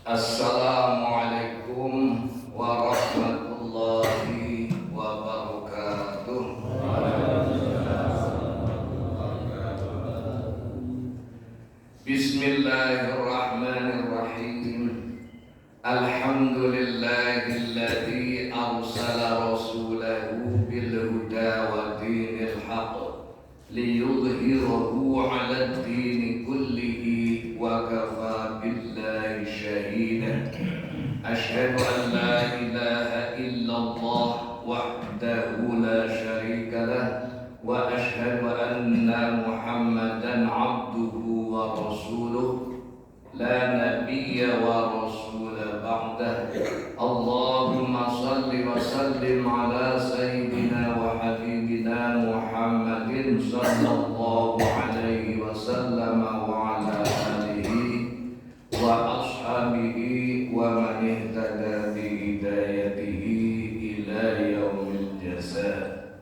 Assalamualaikum warahmatullahi wabarakatuh. Bismillahirrahmanirrahim. Alhamdulillahilladzi arsala rasulahu bil huda wa dinil haqq liyudhhirahu 'alad dini kullihi wa kafa billahi shahidan. Asyhadu an la ilaha illallah wahdahu la syarika lah wa asyhadu anna Muhammadan 'abduhu wa rasuluh la nabiyya wa rasula ba'dah. Allahumma salli wa sallim ala sayyidina wa habibina Muhammadin sallallahu alaihi wasallam wa ala alihi wa ashabihi wa man ihtada bi hidayatihi ila yaumil jazaa.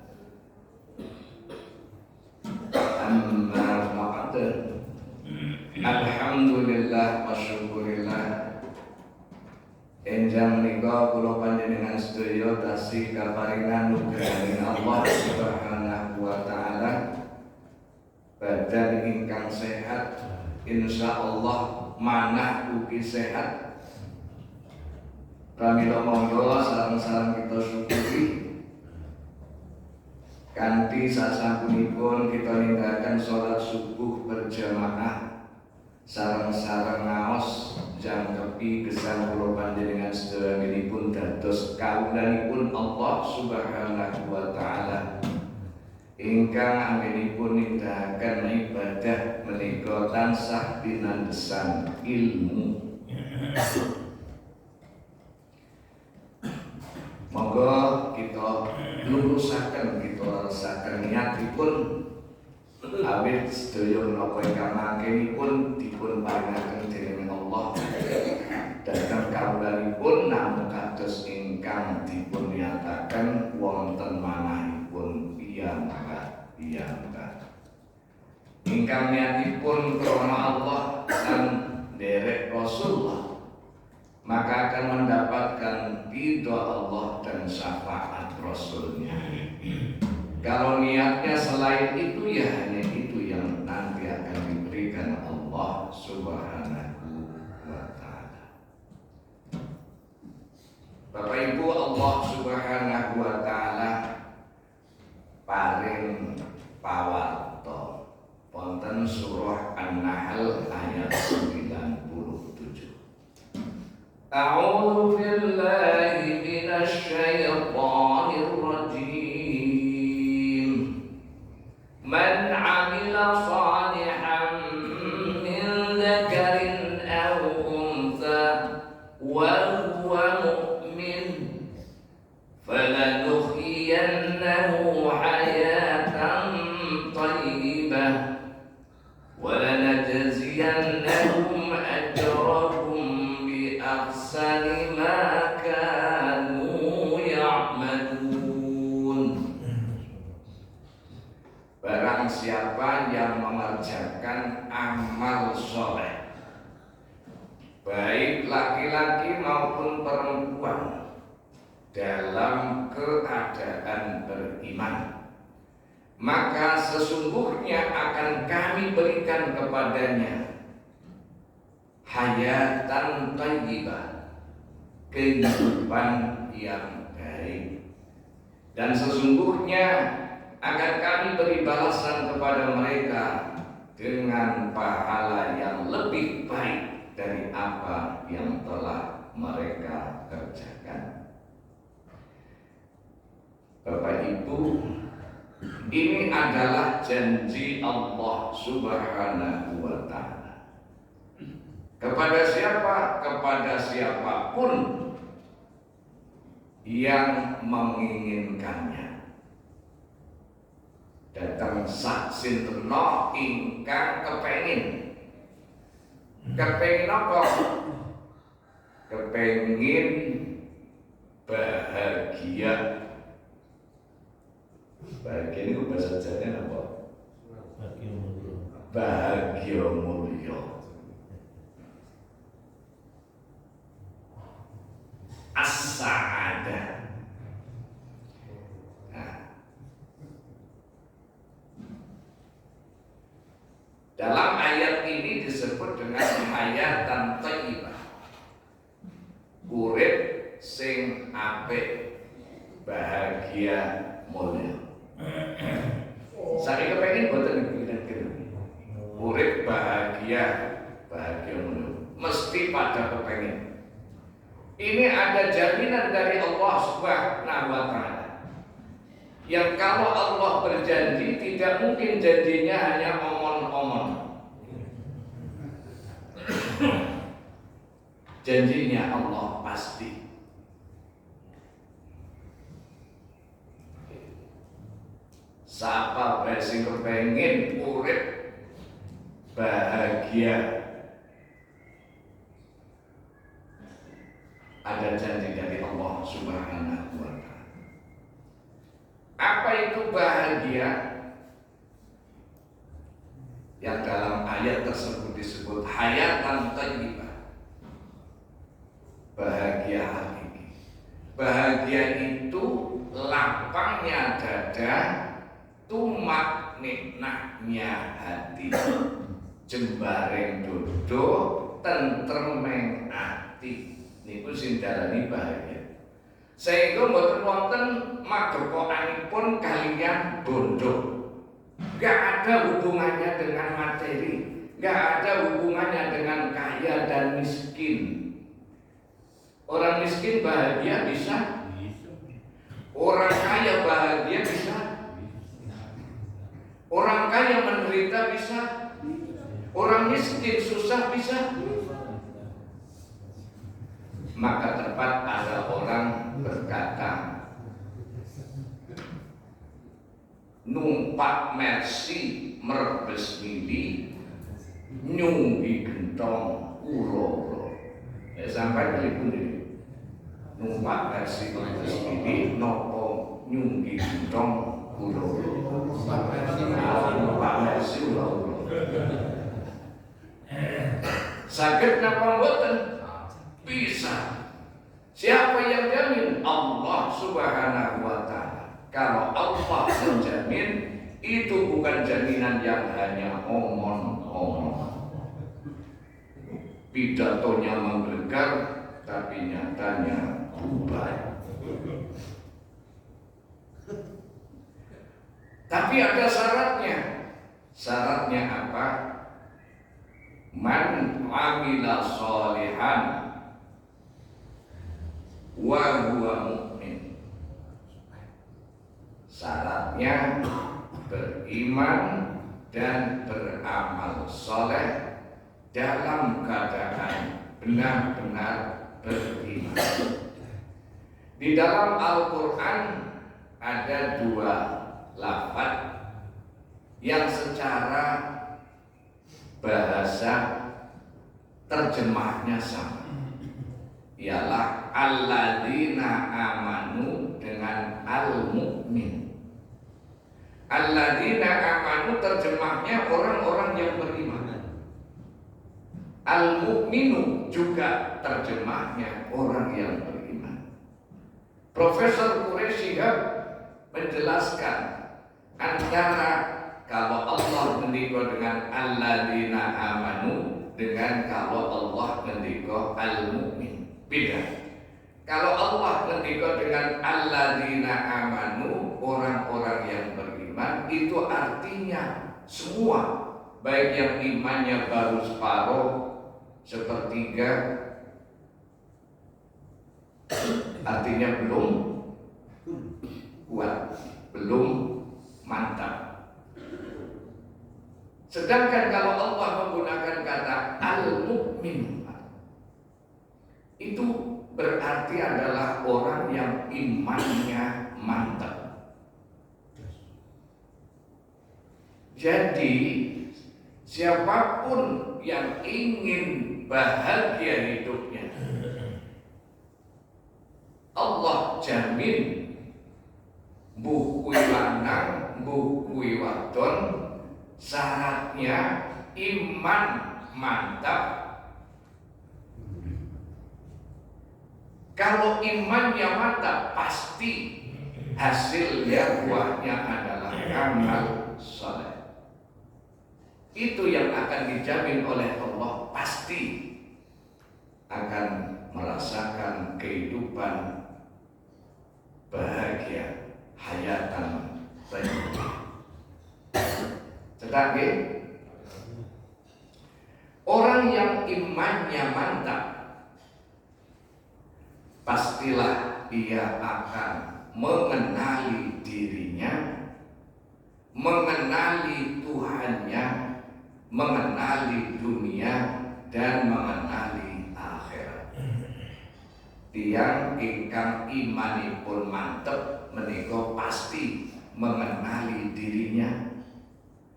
Amma ba'd. Alhamdulillah wa syukurillah. Enjang menika kula panjenengan sedaya tasih kaparingan nugrahaning Allah Subhanahu wa taala badan ingkang sehat, insyaallah manah ugi sehat. Pramila monggo sareng-sareng kita syukuri kanthi sasampunipun kita nindakaken salat subuh berjamaah sareng-sareng ngaos jangkepi gesang kula panjenengan sedayanipun dados kawulanipun Allah Subhanahu wa taala ingkang anggenipun nindakaken ibadah menika tansah pinandesan ilmu. Monggo kita lurusaken, kita leresaken niatipun awit sedaya menapa ingkang mangkenipun dipun paringaken dening Allah dhateng kawulanipun namung kados ingkang dipun niyataken wonten manahipun piyambak ingkang niatipun krana Allah lan derek Rasulullah, maka akan mendapatkan ridha Allah dan syafaat Rasulnya. Kalau niatnya selain itu, ya hanya itu yang nanti akan diberikan Allah Subhanahu wa taala. Bapak Ibu, Allah Subhanahu wa taala paring pawarta wonten surah An-Nahl ayat 97. A'udzu billahi minasy syaithanir rajim. Man 'amila shalihan min dzakarin aw untha wa huwa mu'min falanuhyiyannahu hayatan thayyibah wa lanajziyannahum ajrahum bi ahsani ma kanu ya'malun. Barang siapa yang mengerjakan amal soleh, baik laki-laki maupun perempuan, dalam keadaan beriman, maka sesungguhnya akan kami berikan kepadanya hayatan thayyibah, kehidupan yang baik, dan sesungguhnya akan kami beri balasan kepada mereka dengan pahala yang lebih baik dari apa yang telah mereka kerjakan. Bapak Ibu, ini adalah janji Allah Subhanahu wa taala. Kepada siapa? Kepada siapapun yang menginginkannya. Datang saksin terno ingkang kepengin apa? Kepengin bahagia. Bahagia ini bahasa Jawanya apa? Bahagia mulia. hayatan thayyibah. Urip sing apik, bahagia, mulia. Saya kepengen boten kira-kira. Urip bahagia, bahagia mulia. Mesti pada kepengen. Ini ada jaminan dari Allah Subhanahu wa Ta'ala. Yang kalau Allah berjanji, tidak mungkin janjinya hanya omong-omong. Janjinya Allah pasti. Siapa sing kepengin urip bahagia, ada janji dari Allah Subhanahu wa Ta'ala. Apa itu bahagia? Yang dalam ayat tersebut disebut hayatan thayyibah. Bahagia hakiki. Bahagia itu lapangnya dada, tumak niknahnya hati, jembareng dodo, tentremeng ati. Niku sing darani bahagia. Sehingga mboten wonten magepokanipun kaliyan bondo. Gak ada hubungannya dengan materi, gak ada hubungannya dengan kaya dan miskin. Orang miskin bahagia bisa, orang kaya bahagia bisa, orang kaya menderita bisa, orang miskin susah bisa. Maka tepat ada orang berkata, numpak Mercy merebes mili, nyunggi gentong uro-uro. Ya sampai telepon ini. Numpak Mercy merebes mili, nopo nyunggi gentong uro-uro. Numpak Mercy uro-uro. Sakit napa mboten? Bisa. Siapa yang jamin? Allah Subhanahu wa Ta'ala. Kalau Allah menjamin, itu bukan jaminan yang hanya omong-omong. Pidatonya menggelegar, tapi nyatanya bubar. Tapi ada syaratnya. Syaratnya apa? Man amila sholihan wa huwa mu'min. Syaratnya beriman dan beramal soleh dalam keadaan benar-benar beriman. Di dalam Al-Quran ada dua lafaz yang secara bahasa terjemahnya sama, ialah alladzina amanu dengan al-mu'min. Alladzina amanu terjemahnya orang-orang yang beriman. Al-mu'minu juga terjemahnya orang yang beriman. Profesor Quraisy menjelaskan antara kalau Allah mendikau dengan alladzina amanu dengan kalau Allah mendikau al-mu'min. Beda. Kalau Allah mendikau dengan alladzina amanu, orang-orang yang beriman, itu artinya semua, baik yang imannya baru separuh, sepertiga, artinya belum kuat, belum mantap. Sedangkan kalau Allah menggunakan kata al-mu'min, itu berarti adalah orang yang imannya mantap. Jadi siapapun yang ingin bahagia hidupnya, Allah jamin bukui lanang, bukui wadon, syaratnya iman mantap. Kalau imannya mantap, pasti hasilnya buahnya adalah amal soleh. itu yang akan dijamin oleh Allah, pasti akan merasakan kehidupan bahagia, hayatan thayyibah. Tetapi orang yang imannya mantap, pastilah ia akan mengenali dirinya, mengenali Tuhannya, mengenali dunia, dan mengenali akhirat. Tiang ingkang imanipun mantep menika pasti mengenali dirinya,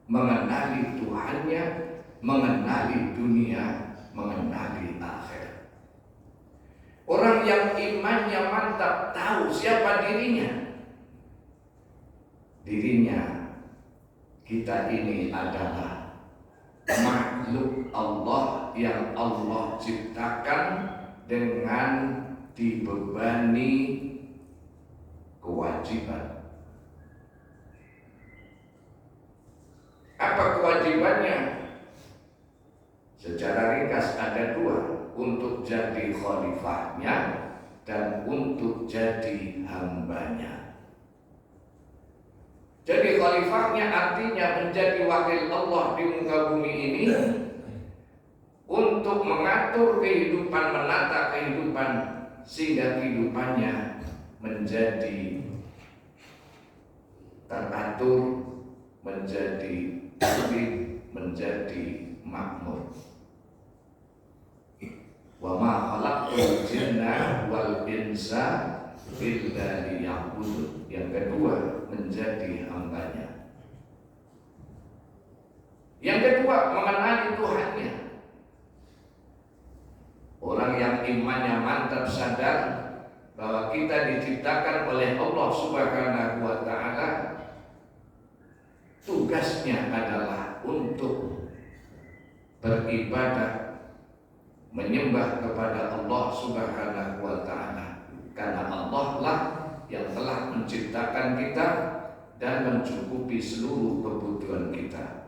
mengenali Tuhannya, mengenali dunia, mengenali akhirat. Orang yang imannya mantap tahu siapa dirinya. Dirinya, kita ini adalah makhluk Allah yang Allah ciptakan dengan dibebani kewajiban. Apa kewajibannya? Secara ringkas ada dua, untuk jadi khalifahnya dan untuk jadi hambanya. Jadi khalifahnya artinya menjadi wakil Allah di muka bumi ini untuk mengatur kehidupan, menata kehidupan sehingga kehidupannya menjadi teratur, menjadi tertib, menjadi makmur. Wa ma khalaqtul jinna wal insa illa liya'budun. Yang kedua, menjadi hambanya. Yang kedua, mengenali Tuhannya. Orang yang imannya mantap sadar bahwa kita diciptakan oleh Allah Subhanahu wa ta'ala, tugasnya adalah untuk beribadah, menyembah kepada Allah Subhanahu wa ta'ala, karena Allah lah yang telah menciptakan kita dan mencukupi seluruh kebutuhan kita.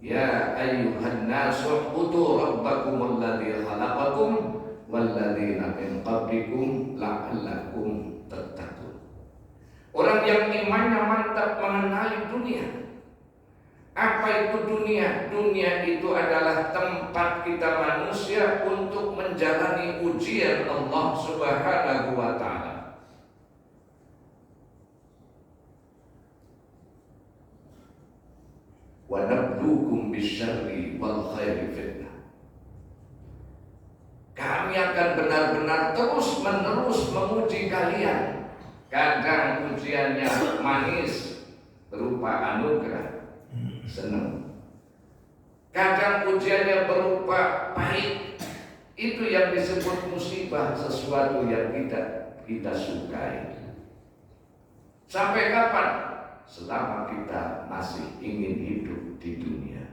Ya ayyuhan nasu ubudu rabbakumul ladzi khalaqakum wal ladzina min qablikum la'allakum tattaqun. Orang yang imannya mantap mengenali dunia. Apa itu dunia? Dunia itu adalah tempat kita manusia untuk menjalani ujian Allah Subhanahu wa ta'ala. Wa nabluukum bisyarri wal khairi fitnah. Kami akan benar-benar terus-menerus menguji kalian. Kadang ujiannya manis berupa anugerah, senang. Kadang ujiannya berupa pahit. Itu yang disebut musibah, sesuatu yang kita sukai. Sampai kapan? Selama kita masih ingin hidup di dunia.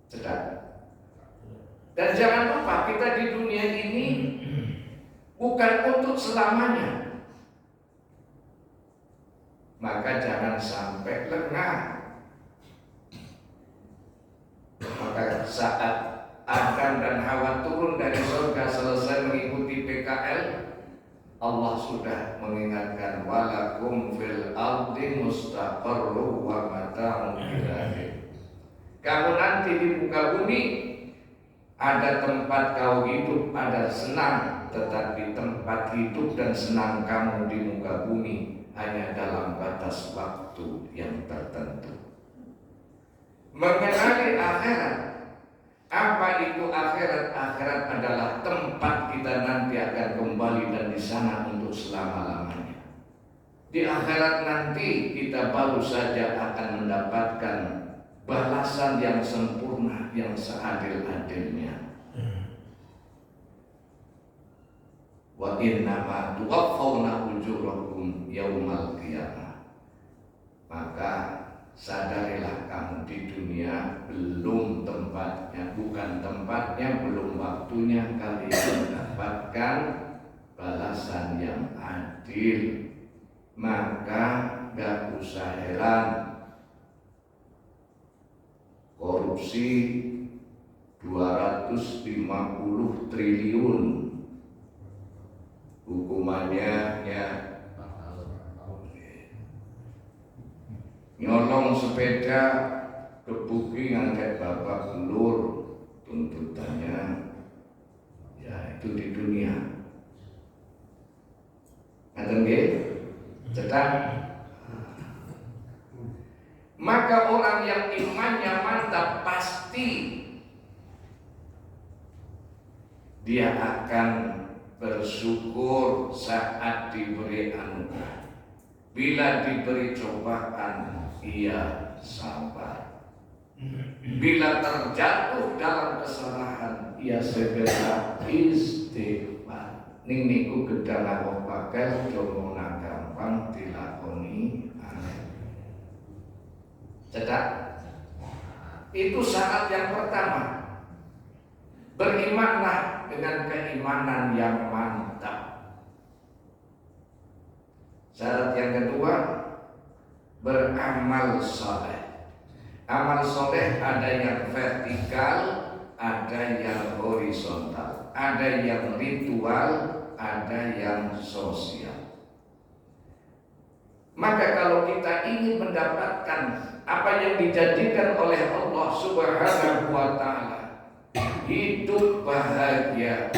Sedang. Dan jangan lupa, kita di dunia ini bukan untuk selamanya. Maka jangan sampai lengah. Maka saat Adam dan Hawa turun dari surga selesai mengikuti PKL, Allah sudah mengingatkan, walakum fil ardi mustaqarru wa mata'un ila hin. Kamu nanti di muka bumi ada tempat kau hidup, ada senang, tetapi tempat hidup dan senang kamu di muka bumi hanya dalam batas waktu yang tertentu. Mengenali akhirat. Apa itu akhirat? Akhirat adalah tempat kita nanti akan kembali dan di sana untuk selama-lamanya. Di akhirat nanti kita baru saja akan mendapatkan balasan yang sempurna, yang seadil-adilnya. Wa innama tuwaffawna ujurakum yaumal qiyamah. Maka sadarilah kamu di dunia belum tempatnya, bukan tempatnya, belum waktunya kalian mendapatkan balasan yang adil. Maka gak usah heran korupsi 250 triliun. Hukumannya ya nyolong sepeda kebuki ngangkat bapak belur, tuntutannya ya itu di dunia. Ngaten nggih? Cetak. Maka orang yang imannya mantap pasti dia akan bersyukur saat diberi anugerah. Bila diberi cobaan, ia sabar. Bila terjatuh dalam kesalahan, ia segera istighfar. Ning niku gedang Allah pakai domona gampang dilakoni aneh. Cedak. Itu syarat yang pertama. Berimanlah dengan keimanan yang mantap. Syarat yang kedua, beramal soleh. Amal soleh ada yang vertikal, ada yang horizontal, ada yang ritual, ada yang sosial. Maka kalau kita ingin mendapatkan apa yang dijanjikan oleh Allah Subhanahu wa Ta'ala, hidup bahagia,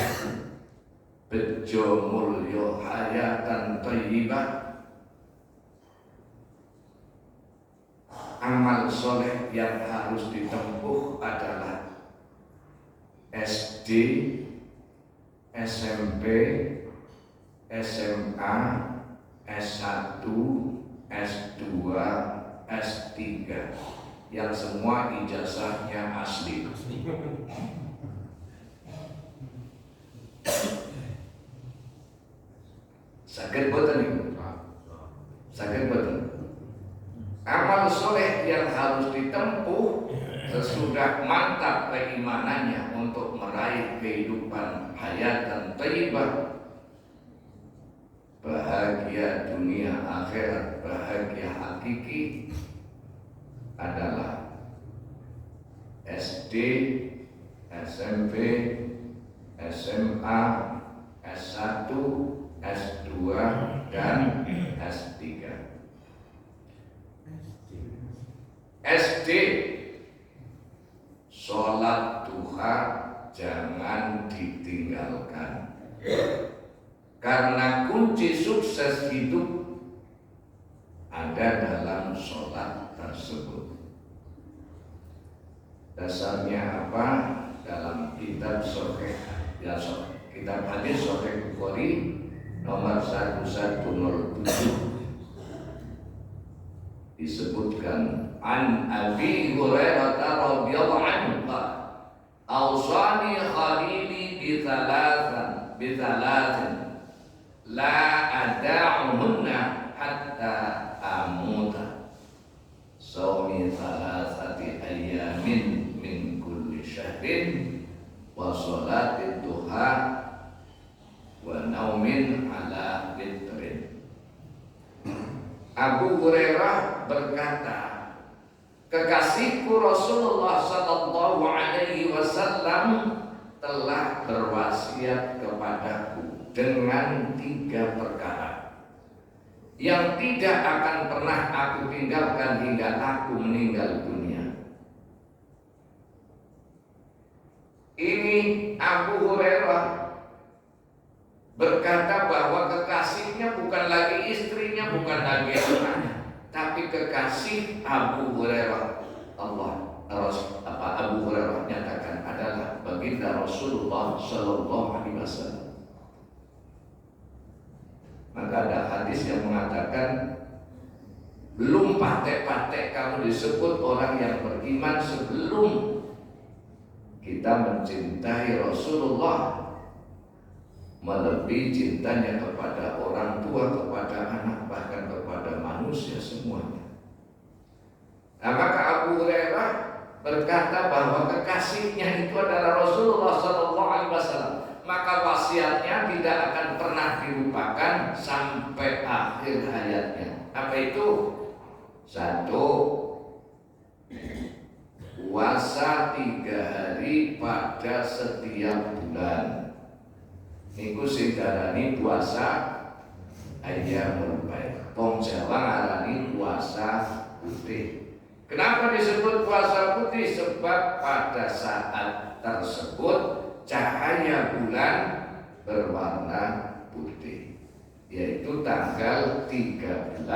bejo mulya, hayatan thayyibah, amal soleh yang harus ditempuh adalah SD, SMP, SMA, S1, S2, S3, yang semua ijazahnya asli. Sakit boten niku. Sakit boten. Amal soleh yang harus ditempuh sesudah mantap keimanannya untuk meraih kehidupan hayatan thayyibah, bahagia dunia akhirat, bahagia hakiki, adalah SD, SMP, SMA, S1, S2, dan S3. SD, sholat duha jangan ditinggalkan, karena kunci sukses hidup ada dalam sholat tersebut. Dasarnya apa? Dalam kitab Sahih, ya, kitab hadis Sahih Bukhari nomor 1107 disebutkan, an Abi Hurairah radhiyallahu anhu, awsani khalili bi thalathin la ada'uhunna hatta amuta, sawmi thalathati ayyamin min kulli syahrin, wa sholati duha, wa naumin ala witrin. Abu Hurairah berkata, kekasihku Rasulullah sallallahu alaihi wasallam telah berwasiat kepadaku dengan 3 perkara yang tidak akan pernah aku tinggalkan hingga aku meninggal dunia. Ini Abu Hurairah berkata bahwa kekasihnya bukan lagi istrinya, bukan lagi anaknya, tapi kekasih Abu Hurairah. Abu Hurairah nyatakan adalah baginda Rasulullah Sallallahu Alaihi Wasallam. Maka ada hadis yang mengatakan, belum patek-patek kamu disebut orang yang beriman sebelum kita mencintai Rasulullah melebihi cintanya kepada orang tua, kepada anak, bahkan kepada manusia semuanya. Nah, maka Abu Hurairah berkata bahwa kekasihnya itu adalah Rasulullah SAW. Maka wasiatnya tidak akan pernah dilupakan sampai akhir hayatnya. Apa itu? 1, puasa 3 hari pada setiap bulan. Niku sing darani puasa Ayyamul Baid. Wong Jawa ngarani puasa putih. Kenapa disebut puasa putih? Sebab pada saat tersebut cahaya bulan berwarna putih, yaitu tanggal 13,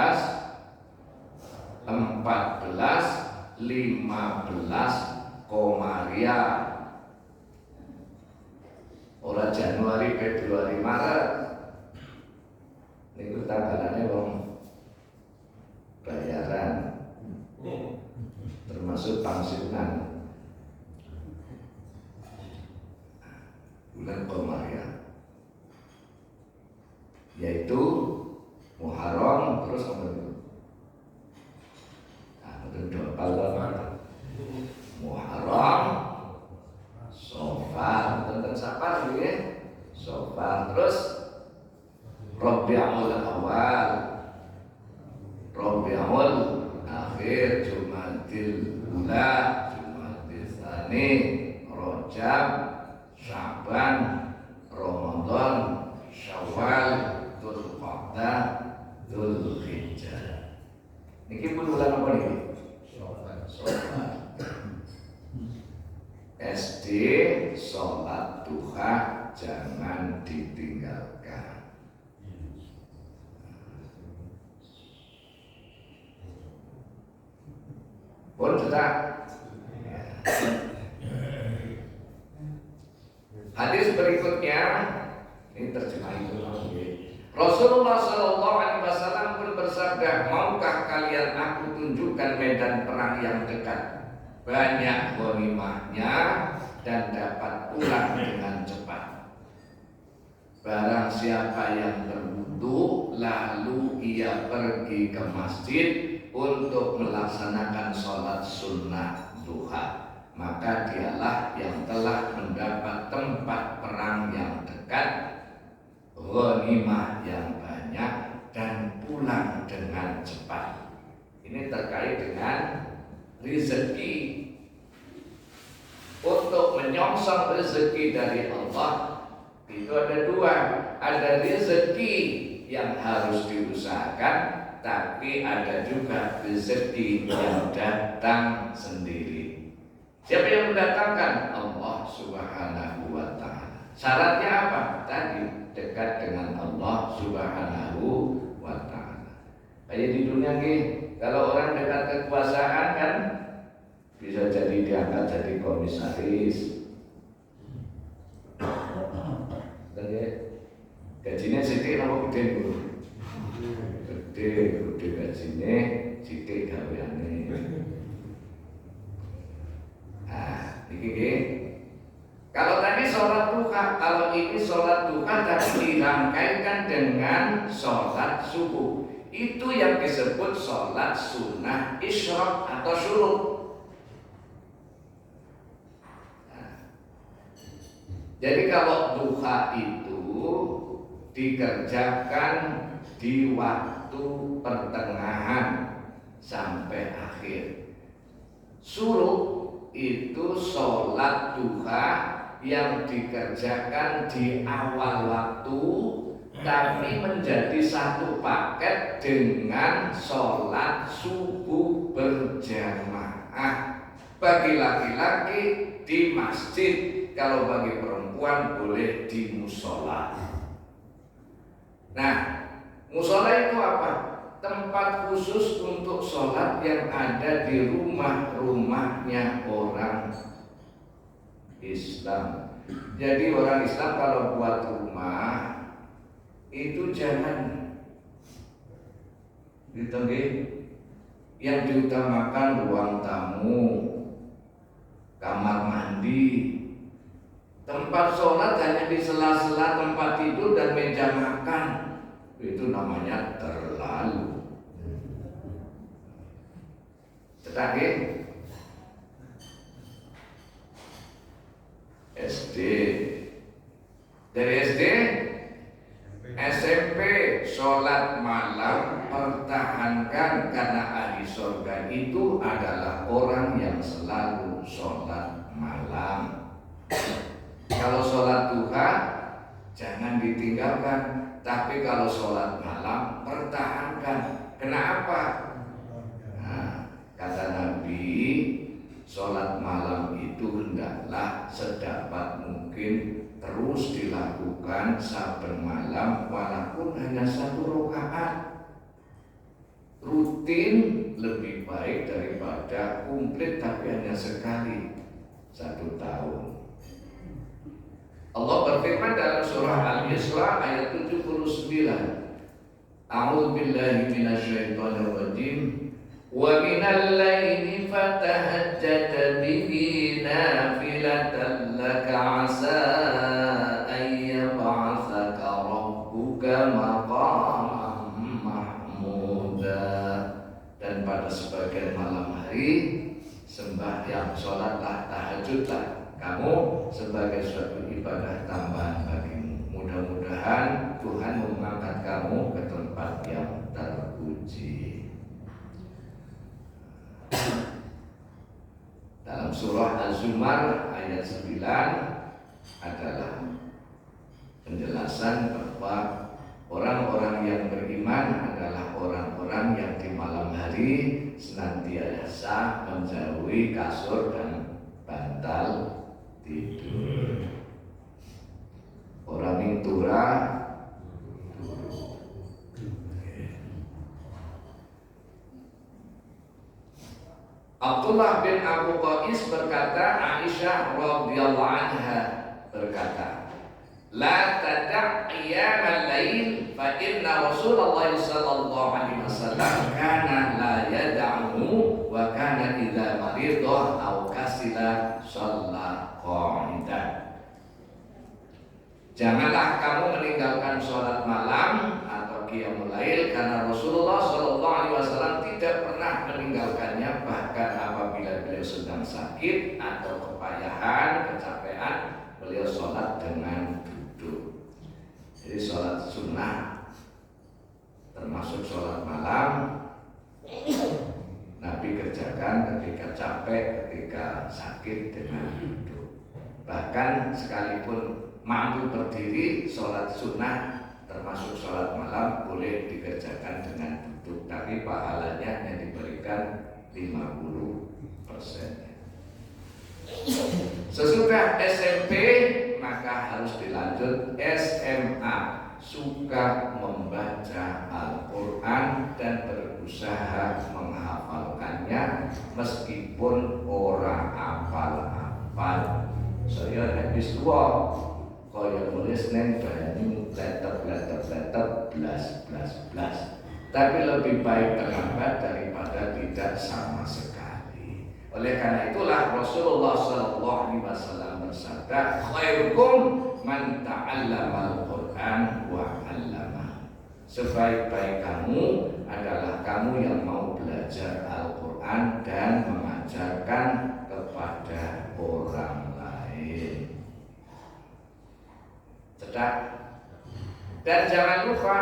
14, 15 Komaria. Ora Januari, Februari, Maret. Niku tanggalannya wong bayaran, termasuk pensiunan. Bulan Komaria, yaitu Muharram, terus apa itu? Muharram, Safar, tentang Safar ya, Safar, terus Rabiul Awal, Rabiul Akhir, Jumadil Ula, Jumadil Tsani, Rajab, Syaban, Ramadan, Syawal, Dzulqa'dah, Dzulhijjah. Niki pun bulan apa niki? Syawal. SD sholat duha jangan ditinggalkan. Pun sudah. Hadis berikutnya ini terjemah itu. Rasulullah Shallallahu Alaihi Wasallam pun bersabda, maukah kalian aku tunjukkan medan perang yang dekat, banyak ghanimahnya dan dapat pulang dengan cepat. Barang siapa yang berwudu lalu ia pergi ke masjid untuk melaksanakan sholat sunnah duha, maka dialah yang telah mendapat tempat perang yang dekat, ghanimah yang banyak, dan pulang dengan cepat. Ini terkait dengan rezeki. Untuk menyongsong rezeki dari Allah itu ada dua. Ada rezeki yang harus diusahakan, tapi ada juga rezeki yang datang sendiri. Siapa yang mendatangkan? Allah Subhanahu wa ta'ala. Syaratnya apa? Tadi dekat dengan Allah Subhanahu wa ta'ala. Kayak di dunia nih, kalau orang dekat kekuasaan kan bisa jadi diangkat jadi komisaris. Gajinya sedikit apa gede dulu? Gede gajinya, sedikit gaweane. Nah, ini kalau tadi sholat duha, kalau ini sholat duha tapi dirangkaikan dengan sholat subuh, itu yang disebut sholat sunnah isyraq atau syuruk. Jadi kalau duha itu dikerjakan di waktu pertengahan sampai akhir. Syuruk itu sholat duha yang dikerjakan di awal waktu, tapi menjadi satu paket dengan sholat subuh berjamaah. Bagi laki-laki di masjid, kalau bagi perempuan boleh di musola. Nah, musola itu apa? Tempat khusus untuk sholat yang ada di rumah-rumahnya orang Islam. Jadi orang Islam kalau buat rumah itu jangan yang diutamakan ruang tamu, kamar mandi. Tempat sholat hanya di sela-sela tempat tidur dan meja makan. Itu namanya terlalu. Tetapi SD, dari SD, SMP, sholat malam pertahankan karena ahli surga itu adalah orang yang selalu sholat malam. Kalau sholat duha jangan ditinggalkan, tapi kalau sholat malam pertahankan. Kenapa? Nah, kata Nabi, sholat malam itu hendaklah sedapat mungkin terus dilakukan saben malam, walaupun hanya 1 rakaat. Rutin lebih baik daripada komplit tapi hanya sekali 1 tahun. Allah berfirman dalam surah Al-Isra ayat 79, A'udzu billahi minasyaitonir rajim. Wa minal laili fatahajjat bihi nafilatan laka 'asa an yab'atsaka rabbuka maqaman mahmuda. Dan pada sebagian malam hari sembahyang, sholatlah, tahajudlah kamu sebagai suatu ibadah tambahan bagimu. Mudah-mudahan Tuhan mengangkat kamu ke tempat yang terpuji. Dalam surah Az-Zumar ayat 9 adalah penjelasan bahwa orang-orang yang beriman adalah orang-orang yang di malam hari senantiasa menjauhi kasur dan bantal tidur. Orang yang turah Abdullah bin Abu Qais berkata, Aisyah radhiyallahu anha berkata, la tada' qiyamal lail fa inna Rasulullah sallallahu alaihi wasallam kana la yad'u wa kana idza marida aw kasila shalla qa'idan. Janganlah kamu meninggalkan sholat malam atau qiyamul lail, karena Rasulullah sallallahu alaihi wasallam tidak pernah meninggalkannya, bahkan apabila beliau sedang sakit atau kepayahan, kecapean, beliau sholat dengan duduk. Jadi sholat sunnah termasuk sholat malam Nabi kerjakan ketika capek, ketika sakit dengan duduk. Bahkan sekalipun mampu berdiri, sholat sunnah termasuk sholat malam boleh dikerjakan dengan duduk, tapi pahalanya hanya diberikan 50%. Sesudah SMP maka harus dilanjut SMA, suka membaca Al-Quran dan berusaha menghafalkannya meskipun orang hafal-hafal. Saya habis tua kaya nulis neng banyu letep blas. Tapi lebih baik terlambat daripada tidak sama sekali. Oleh karena itulah Rasulullah sallallahu alaihi wasallam bersabda, khairukum man ta'allama al-Qur'an wa 'allama. Sebaik-baik kamu adalah kamu yang mau belajar Al-Qur'an dan mengajarkan kepada orang lain. Cedak. Dan jangan lupa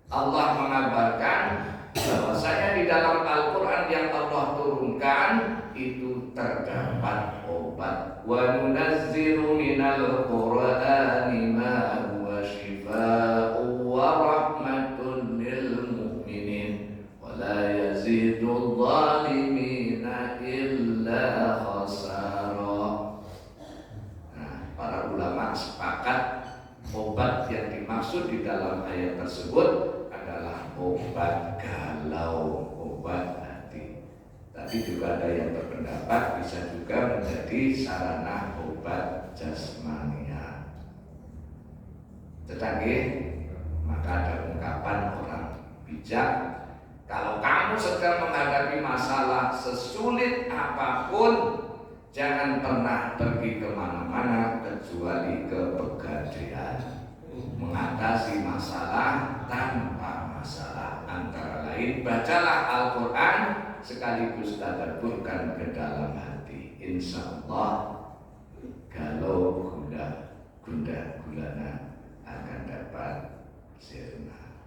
Allah mengabarkan bahwasanya di dalam Al-Quran yang Allah turunkan itu terdapat obat. Wa nunazzilu minal Qur'ani ma huwa shifaa'un wa rahmatun lil mu'minin wa la yazidul zalimina illa khasara. Nah, para ulama sepakat obat yang dimaksud di dalam ayat tersebut adalah obat galau, obat hati. Tapi juga ada yang berpendapat bisa juga menjadi sarana obat jasmania. Tetapi maka ada ungkapan orang bijak, kalau kamu sedang menghadapi masalah sesulit apapun, jangan pernah pergi kemana-mana kecuali ke Pegadaian. Mengatasi masalah tanpa masalah antara lain bacalah Al-Quran sekaligus tadabburkan ke dalam hati. Insya Allah galau gulana akan dapat sirna.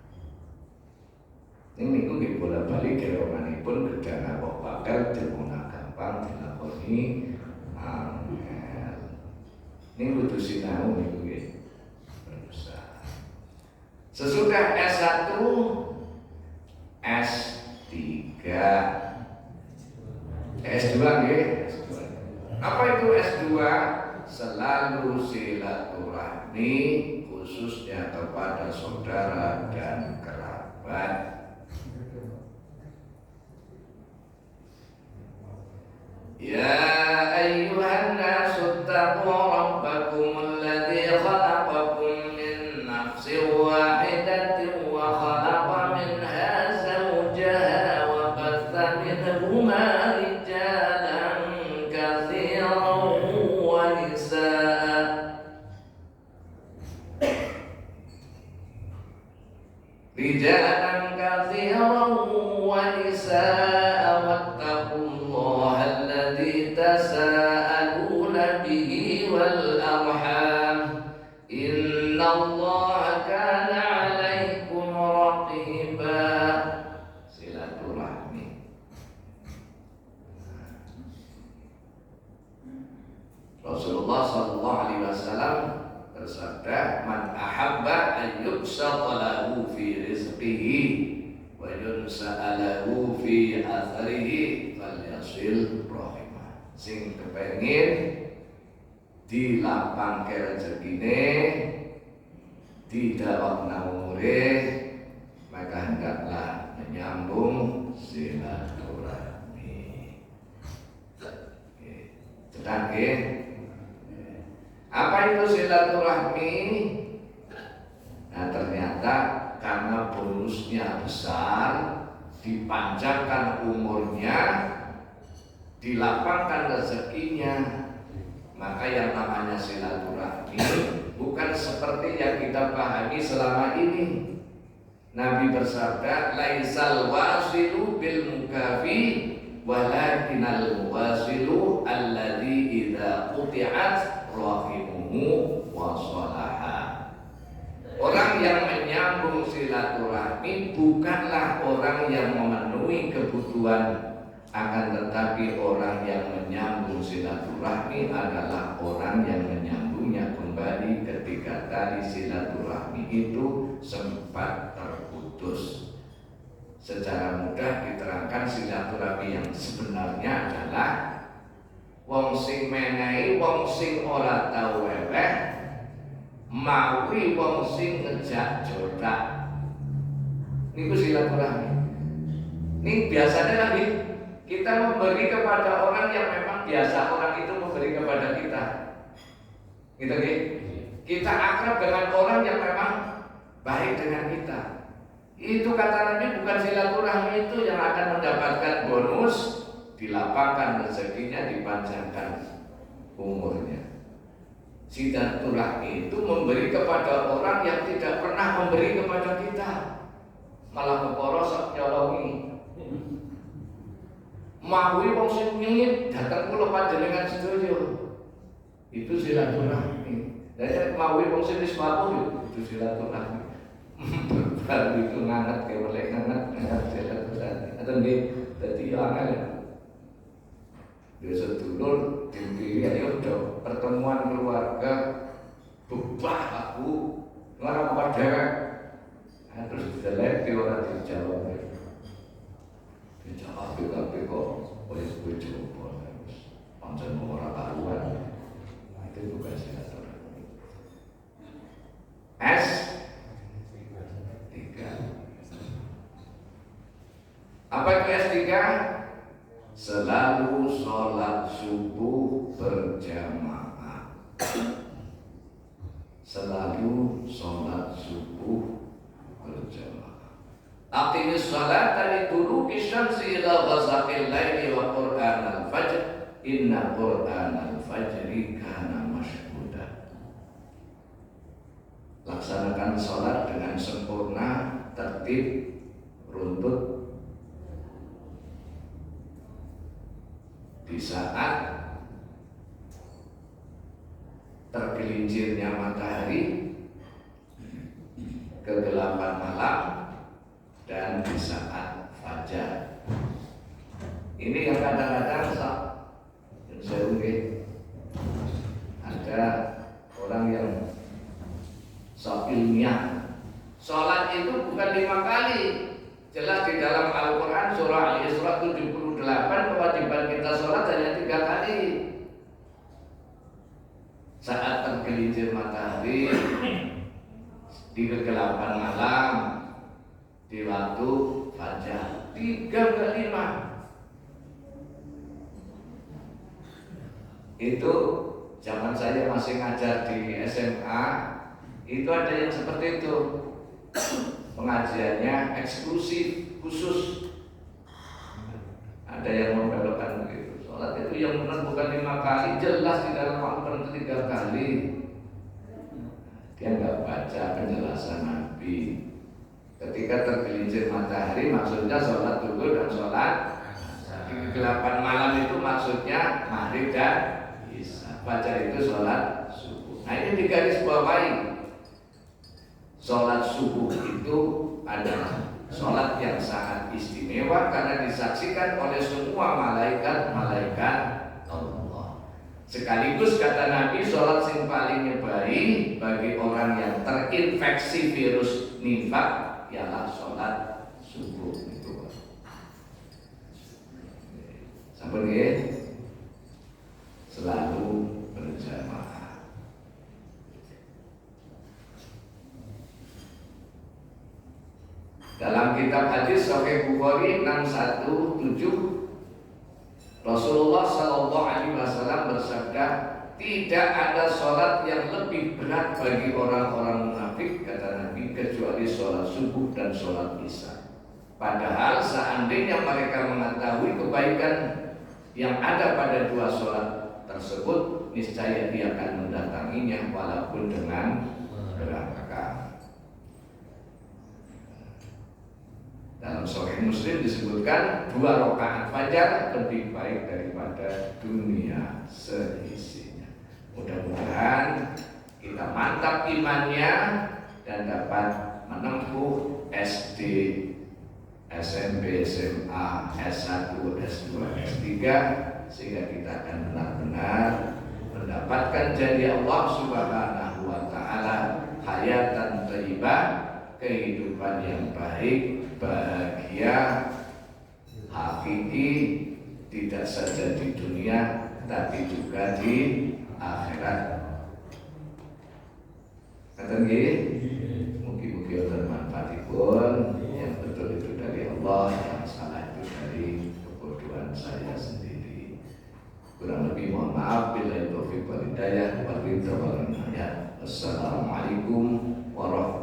Ini niku nggih bola-balik geronganipun gedang kok bakal dilakoni gampang dilakoni angel. Ini kudu sinau niku nggih. Sesudah S1, S3, S2 nggih. Apa itu S2? Selalu silaturahmi khususnya kepada saudara dan kerabat. Ya ayyuhan nasu taqu rabbakum alladzi khalaqakum min nafsin wahidatin wa khalaqa minha zawjaha wa batha minhuma rijalan katsiran wa nisaa. Rijalan katsiran wa nisaa wattaqullaha alladzi tasaaluna bihi wal arham innallaha kana 'alaikum raqiba. Silaturahmi. Rasulullah sallallahu alaihi wasallam bersabda, man ahabba an yubsata lahu fi rizqihi wa yunsa'a lahu fi atharihi falyasil rahimah. Sing kepengin dilapangke rezekine, didawakna umure, maka hendaklah menyambung silaturahmi. Sedang nggih. Apa itu silaturahmi? Nah, ternyata karena bonusnya besar, dipanjangkan umurnya, dilapangkan rezekinya, maka yang namanya silaturahmi bukan seperti yang kita pahami selama ini. Nabi bersabda, laisal wasilu bil mukafi walakinal muwasilu alladzi idza quti'at rahimuhu wa salaha. Orang yang menyambung silaturahmi bukanlah orang yang memenuhi kebutuhan, akan tetapi orang yang menyambung silaturahmi adalah orang yang menyambungnya kembali ketika tali silaturahmi itu sempat terputus. Secara mudah diterangkan, silaturahmi yang sebenarnya adalah wong sing menehi wong sing ora tau weweh mawi wong sing ngejak jodak. Niku silaturahmi. Ini biasanya lagi kita memberi kepada orang yang memang biasa orang itu memberi kepada kita. Gitu nggih? Kita akrab dengan orang yang memang baik dengan kita. Itu kata Nabi bukan silaturahmi itu yang akan mendapatkan bonus, dilapangkan rezekinya, dipanjangkan umurnya. Silaturahmi itu memberi kepada orang yang tidak pernah memberi kepada kita, malah keporosok nyolongi. Mawi wong sing nyengit datang kula panjenengan sedaya. Itu silaturahmi. Lah mawi wong sing wis mabur itu silaturahmi. Baru itu ngangat ke oleh ngangat silaturahmi. Atau nggih dadi angel. Biasa dulur dipilih ayo do pertemuan keluarga bebah aku ngarep apa dhewek. Terus didelek ora dijawab. Dijawab kabeh kok wis coba pancen ora karuan. Itu bukan silaturahmi. S3. Apa itu S3? Selalu sholat subuh berjamaah. Selalu sholat subuh berjamaah. Aqimis sholata liduluki syamsi ila ghasaqil laili wa qur'anal fajr inna qur'anal fajri kana mashhuda. Laksanakan sholat dengan sempurna, tertib, runtut. Di saat tergelincirnya matahari, kegelapan malam, dan di saat Ini yang kadang-kadang yang saya mungkin ada orang yang ilmiah. Sholat itu bukan 5 kali. Jelas di dalam Al-Quran surah Al-Isra 78 kewajiban kita sholat hanya 3 kali. Saat tergelincir matahari, di kegelapan malam, di waktu fajar. 3 ke 5. Itu zaman saya masih ngajar di SMA, itu ada yang seperti itu. Pengajiannya eksklusif, khusus. Ada yang membelokkan begitu. Sholat itu yang benar bukan 5 kali, jelas di dalam Al-Quran itu 3 kali. Dia nggak baca penjelasan Nabi. Ketika tergelincir matahari, maksudnya sholat zuhur dan sholat. Di kegelapan malam itu maksudnya maghrib dan isya. Fajar itu sholat subuh. Nah ini digaris bawahi. Sholat subuh itu adalah sholat yang sangat istimewa karena disaksikan oleh semua malaikat-malaikat Allah. Sekaligus kata Nabi, sholat yang paling baik bagi orang yang terinfeksi virus nifak ialah sholat subuh itu. Sampai selalu berjamaah. Dalam kitab hadis Sahih Bukhari 617, Rasulullah Shallallahu Alaihi Wasallam bersabda, tidak ada sholat yang lebih berat bagi orang-orang munafik, kata Nabi, kecuali sholat subuh dan sholat isya. Padahal seandainya mereka mengetahui kebaikan yang ada pada 2 sholat tersebut, niscaya dia akan mendatanginya walaupun dengan berangkat. Dalam Sahih Muslim disebutkan 2 rakaat fajar lebih baik daripada dunia seisinya. Mudah-mudahan kita mantap imannya dan dapat menempuh SD, SMP, SMA, S1, S2, S3 sehingga kita akan benar-benar mendapatkan janji Allah Subhanahu wa taala, hayatan thayyibah, kehidupan yang baik, bahagia, hakiki, tidak saja di dunia tapi juga di akhirat. Kata nggih, mugi-mugi bermanfaatipun. Yang betul itu dari Allah, yang salah itu dari kebodohan saya sendiri. Kurang lebih mohon maaf, billahi taufiq wal hidayah, wal ridha wal inayah. Assalamualaikum warahmatullahi